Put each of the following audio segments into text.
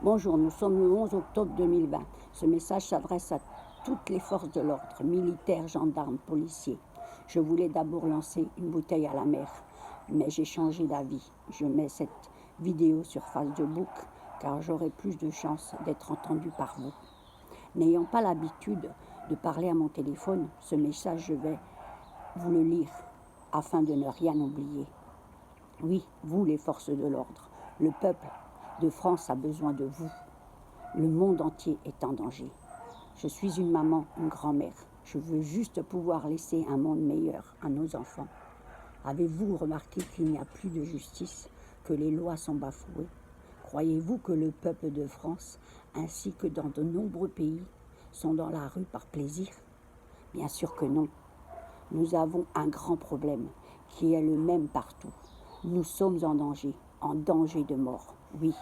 Bonjour, nous sommes le 11 octobre 2020. Ce message s'adresse à toutes les forces de l'ordre, militaires, gendarmes, policiers. Je voulais d'abord lancer une bouteille à la mer, mais j'ai changé d'avis. Je mets cette vidéo sur Facebook car j'aurai plus de chances d'être entendu par vous. N'ayant pas l'habitude de parler à mon téléphone, ce message, je vais vous le lire afin de ne rien oublier. Oui, vous les forces de l'ordre, le peuple de France a besoin de vous. Le monde entier est en danger. Je suis une maman, une grand-mère. Je veux juste pouvoir laisser un monde meilleur à nos enfants. Avez-vous remarqué qu'il n'y a plus de justice, que les lois sont bafouées? Croyez-vous que le peuple de France, ainsi que dans de nombreux pays, sont dans la rue par plaisir? Bien sûr que non. Nous avons un grand problème qui est le même partout. Nous sommes en danger de mort. Oui,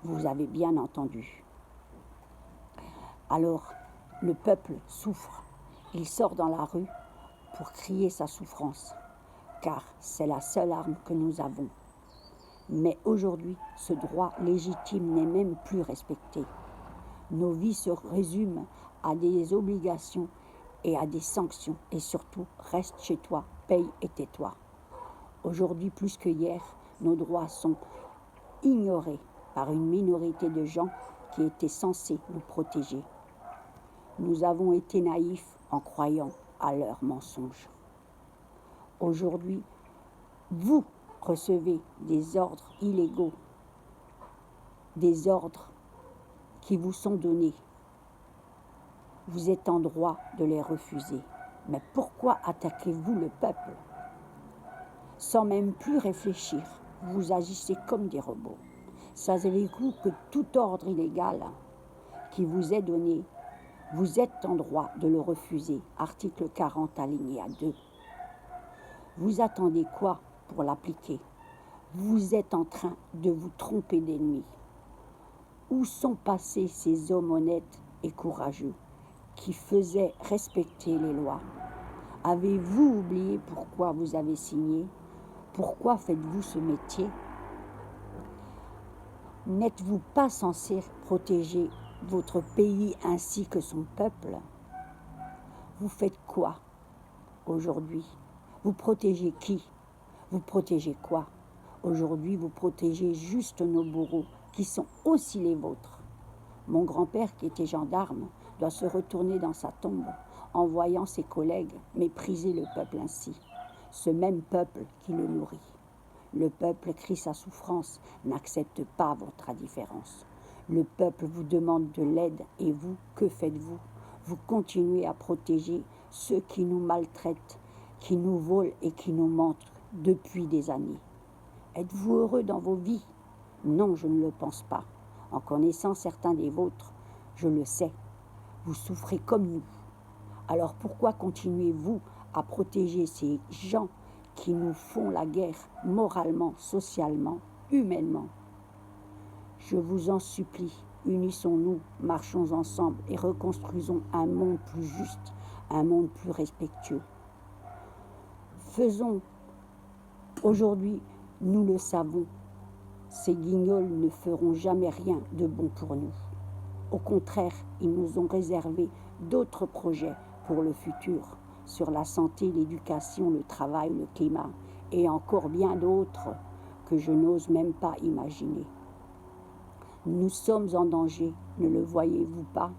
vous avez bien entendu. Alors, le peuple souffre. Il sort dans la rue pour crier sa souffrance, car c'est la seule arme que nous avons. Mais aujourd'hui, ce droit légitime n'est même plus respecté. Nos vies se résument à des obligations et à des sanctions. Et surtout, reste chez toi, paye et tais-toi. Aujourd'hui, plus que hier, nos droits sont ignorés par une minorité de gens qui étaient censés nous protéger. Nous avons été naïfs en croyant à leurs mensonges. Aujourd'hui, vous recevez des ordres illégaux, des ordres qui vous sont donnés. Vous êtes en droit de les refuser. Mais pourquoi attaquez-vous le peuple? Sans même plus réfléchir, vous agissez comme des robots. Savez-vous que tout ordre illégal qui vous est donné, vous êtes en droit de le refuser. Article 40, alinéa 2. Vous attendez quoi pour l'appliquer? Vous êtes en train de vous tromper d'ennemis. Où sont passés ces hommes honnêtes et courageux qui faisaient respecter les lois? Avez-vous oublié pourquoi vous avez signé? Pourquoi faites-vous ce métier? N'êtes-vous pas censé protéger votre pays ainsi que son peuple? Vous faites quoi aujourd'hui? Vous protégez qui? Vous protégez quoi? Aujourd'hui, vous protégez juste nos bourreaux, qui sont aussi les vôtres. Mon grand-père, qui était gendarme, doit se retourner dans sa tombe en voyant ses collègues mépriser le peuple ainsi. Ce même peuple qui le nourrit. Le peuple crie sa souffrance, n'accepte pas votre indifférence. Le peuple vous demande de l'aide et vous, que faites-vous? Vous continuez à protéger ceux qui nous maltraitent, qui nous volent et qui nous mentent depuis des années. Êtes-vous heureux dans vos vies? Non, je ne le pense pas. En connaissant certains des vôtres, je le sais. Vous souffrez comme nous. Alors pourquoi continuez-vous à protéger ces gens qui nous font la guerre moralement, socialement, humainement? Je vous en supplie, unissons-nous, marchons ensemble et reconstruisons un monde plus juste, un monde plus respectueux. Faisons aujourd'hui, nous le savons, ces guignols ne feront jamais rien de bon pour nous. Au contraire, ils nous ont réservé d'autres projets pour le futur, sur la santé, l'éducation, le travail, le climat, et encore bien d'autres que je n'ose même pas imaginer. Nous sommes en danger, ne le voyez-vous pas?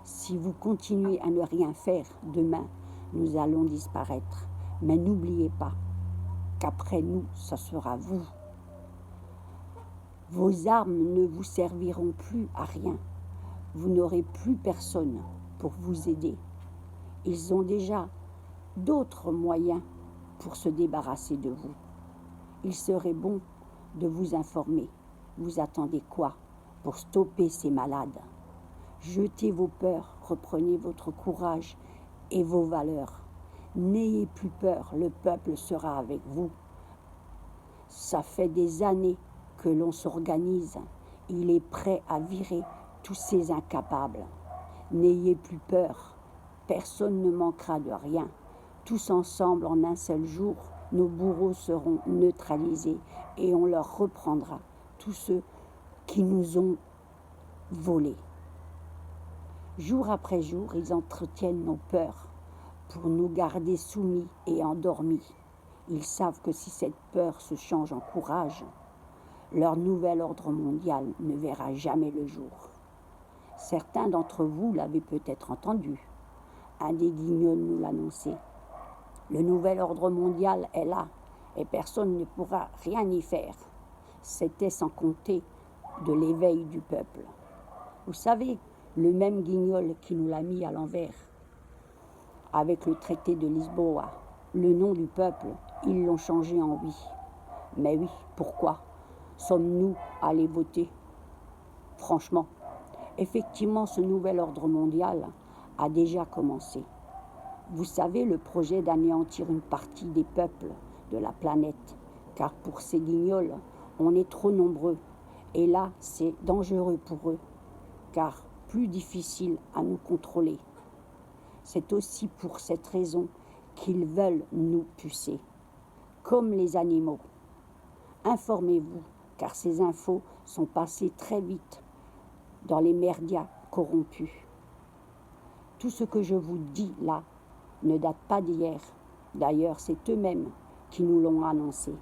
Si vous continuez à ne rien faire, demain, nous allons disparaître. Mais n'oubliez pas qu'après nous, ce sera vous. Vos armes ne vous serviront plus à rien. Vous n'aurez plus personne pour vous aider. Ils ont déjà d'autres moyens pour se débarrasser de vous. Il serait bon de vous informer. Vous attendez quoi pour stopper ces malades? Jetez vos peurs, reprenez votre courage et vos valeurs. N'ayez plus peur, le peuple sera avec vous. Ça fait des années que l'on s'organise. Il est prêt à virer tous ces incapables. N'ayez plus peur, personne ne manquera de rien. Tous ensemble, en un seul jour, nos bourreaux seront neutralisés et on leur reprendra tous ceux qui nous ont volés. Jour après jour, ils entretiennent nos peurs pour nous garder soumis et endormis. Ils savent que si cette peur se change en courage, leur nouvel ordre mondial ne verra jamais le jour. Certains d'entre vous l'avaient peut-être entendu. Un des guignols nous l'annonçait. Le nouvel ordre mondial est là et personne ne pourra rien y faire. C'était sans compter de l'éveil du peuple. Vous savez, le même guignol qui nous l'a mis à l'envers. Avec le traité de Lisboa, le nom du peuple, ils l'ont changé en oui. Mais oui, pourquoi sommes-nous allés voter? Franchement, effectivement, ce nouvel ordre mondial a déjà commencé. Vous savez, le projet d'anéantir une partie des peuples de la planète, car pour ces guignols, on est trop nombreux. Et là, c'est dangereux pour eux, car plus difficile à nous contrôler. C'est aussi pour cette raison qu'ils veulent nous pucer, comme les animaux. Informez-vous, car ces infos sont passées très vite dans les médias corrompus. Tout ce que je vous dis là ne date pas d'hier. D'ailleurs, c'est eux-mêmes qui nous l'ont annoncé.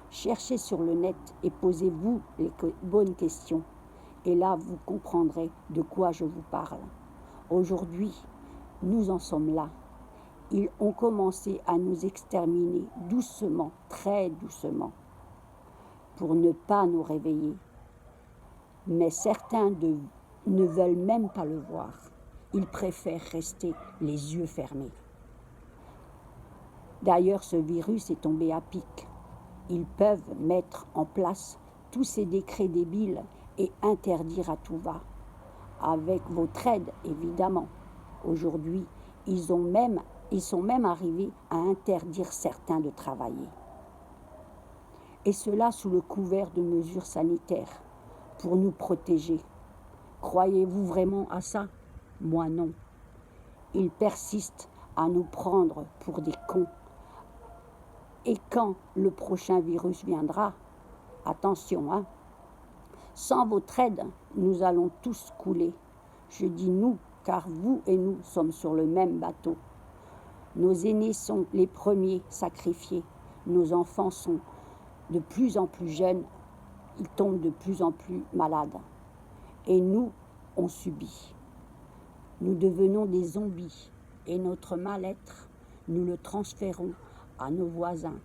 Cherchez sur le net et posez-vous les bonnes questions. Et là, vous comprendrez de quoi je vous parle. Aujourd'hui, nous en sommes là. Ils ont commencé à nous exterminer doucement, très doucement, pour ne pas nous réveiller. Mais certains ne veulent même pas le voir. Ils préfèrent rester les yeux fermés. D'ailleurs, ce virus est tombé à pic. Ils peuvent mettre en place tous ces décrets débiles et interdire à tout va. Avec votre aide, évidemment. Aujourd'hui, ils sont même arrivés à interdire certains de travailler. Et cela sous le couvert de mesures sanitaires pour nous protéger. Croyez-vous vraiment à ça? Moi non. Ils persistent à nous prendre pour des cons. Et quand le prochain virus viendra, attention, hein, sans votre aide, nous allons tous couler. Je dis nous, car vous et nous sommes sur le même bateau. Nos aînés sont les premiers sacrifiés. Nos enfants sont de plus en plus jeunes. Ils tombent de plus en plus malades. Et nous, on subit. Nous devenons des zombies. Et notre mal-être, nous le transférons à nos voisins.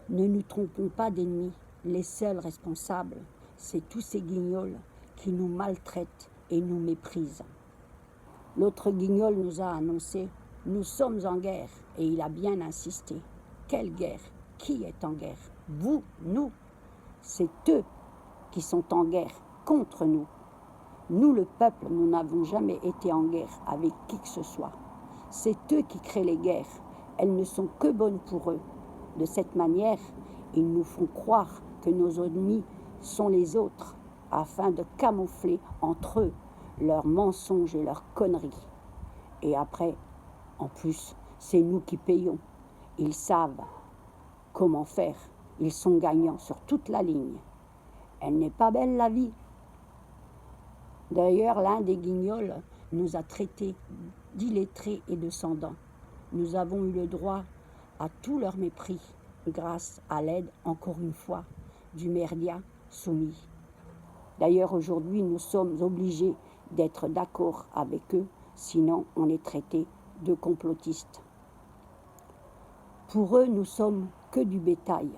Ne nous trompons pas d'ennemis. Les seuls responsables, c'est tous ces guignols qui nous maltraitent et nous méprisent. L'autre guignol nous a annoncé « Nous sommes en guerre » et il a bien insisté. Quelle guerre? Qui est en guerre? Vous? Nous? C'est eux qui sont en guerre contre nous. Nous, le peuple, nous n'avons jamais été en guerre avec qui que ce soit. C'est eux qui créent les guerres. Elles ne sont que bonnes pour eux. De cette manière, ils nous font croire que nos ennemis sont les autres, afin de camoufler entre eux leurs mensonges et leurs conneries. Et après, en plus, c'est nous qui payons. Ils savent comment faire. Ils sont gagnants sur toute la ligne. Elle n'est pas belle la vie. D'ailleurs, l'un des guignols nous a traités d'illettrés et de sans-dents. Nous avons eu le droit à tout leur mépris, grâce à l'aide, encore une fois, du média soumis. D'ailleurs, aujourd'hui, nous sommes obligés d'être d'accord avec eux, sinon on est traités de complotistes. Pour eux, nous sommes que du bétail.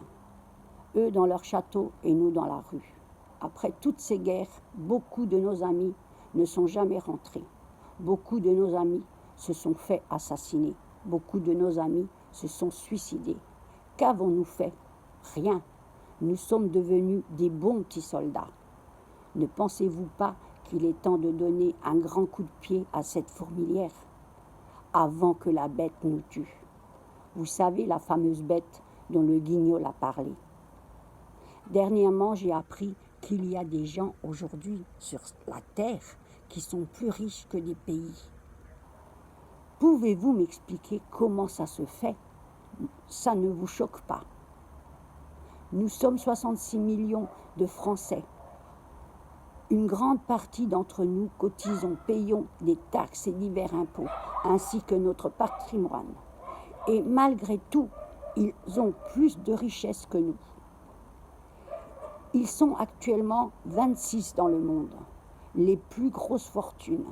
Eux dans leur château et nous dans la rue. Après toutes ces guerres, beaucoup de nos amis ne sont jamais rentrés. Beaucoup de nos amis se sont fait assassiner. Beaucoup de nos amis se sont suicidés. Qu'avons-nous fait? Rien. Nous sommes devenus des bons petits soldats. Ne pensez-vous pas qu'il est temps de donner un grand coup de pied à cette fourmilière avant que la bête nous tue? Vous savez, la fameuse bête dont le guignol a parlé. Dernièrement, j'ai appris qu'il y a des gens aujourd'hui sur la Terre qui sont plus riches que des pays. Pouvez-vous m'expliquer comment ça se fait? Ça ne vous choque pas? Nous sommes 66 millions de Français. Une grande partie d'entre nous cotisons, payons des taxes et divers impôts, ainsi que notre patrimoine. Et malgré tout, ils ont plus de richesses que nous. Ils sont actuellement 26 dans le monde, les plus grosses fortunes.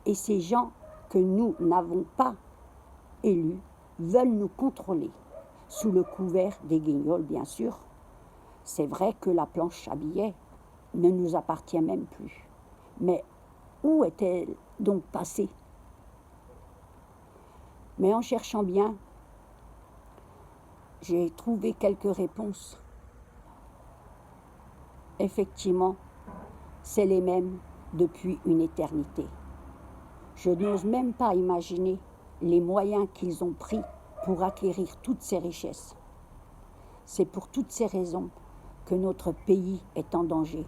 Et ces gens que nous n'avons pas élus veulent nous contrôler, sous le couvert des guignols bien sûr. C'est vrai que la planche à billets ne nous appartient même plus. Mais où est-elle donc passée? Mais en cherchant bien, j'ai trouvé quelques réponses. Effectivement, c'est les mêmes depuis une éternité. Je n'ose même pas imaginer les moyens qu'ils ont pris pour acquérir toutes ces richesses. C'est pour toutes ces raisons que notre pays est en danger.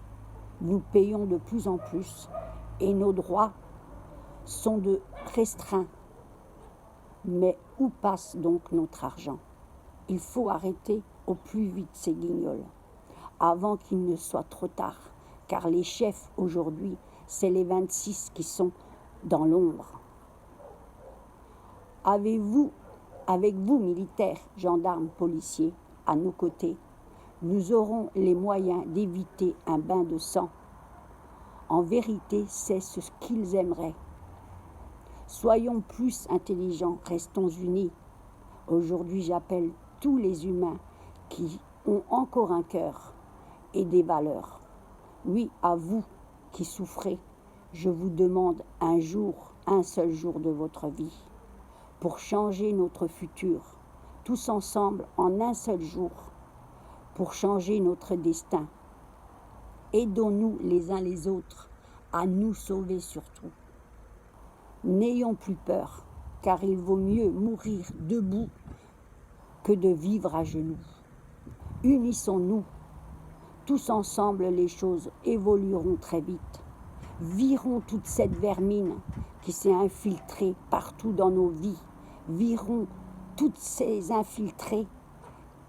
Nous payons de plus en plus et nos droits sont restreints. Mais où passe donc notre argent? Il faut arrêter au plus vite ces guignols, avant qu'il ne soit trop tard, car les chefs aujourd'hui, c'est les 26 qui sont dans l'ombre. Avec vous, militaires, gendarmes, policiers, à nos côtés, nous aurons les moyens d'éviter un bain de sang. En vérité, c'est ce qu'ils aimeraient. Soyons plus intelligents, restons unis. Aujourd'hui, j'appelle tous les humains qui ont encore un cœur et des valeurs. Oui, à vous qui souffrez, je vous demande un seul jour de votre vie, pour changer notre futur, tous ensemble en un seul jour, pour changer notre destin. Aidons-nous les uns les autres à nous sauver surtout. N'ayons plus peur, car il vaut mieux mourir debout que de vivre à genoux. Unissons-nous, tous ensemble les choses évolueront très vite. Virons toute cette vermine qui s'est infiltrée partout dans nos vies. Virons toutes ces infiltrés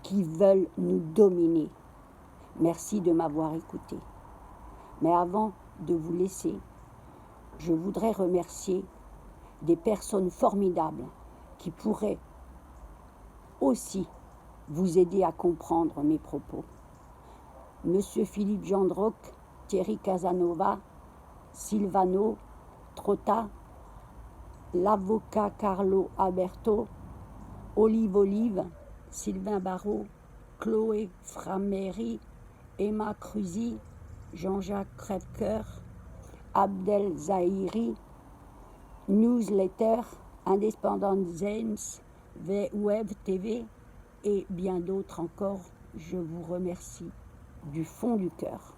qui veulent nous dominer. Merci de m'avoir écouté. Mais avant de vous laisser, je voudrais remercier des personnes formidables qui pourraient aussi vous aider à comprendre mes propos. Monsieur Philippe Gendroc, Thierry Casanova, Silvano Trotta, l'avocat Carlo Alberto, Olive, Sylvain Barrault, Chloé Framéry, Emma Cruzy, Jean-Jacques Crèvecoeur, Abdel Zahiri, Newsletter, Independent James, Web TV et bien d'autres encore. Je vous remercie du fond du cœur.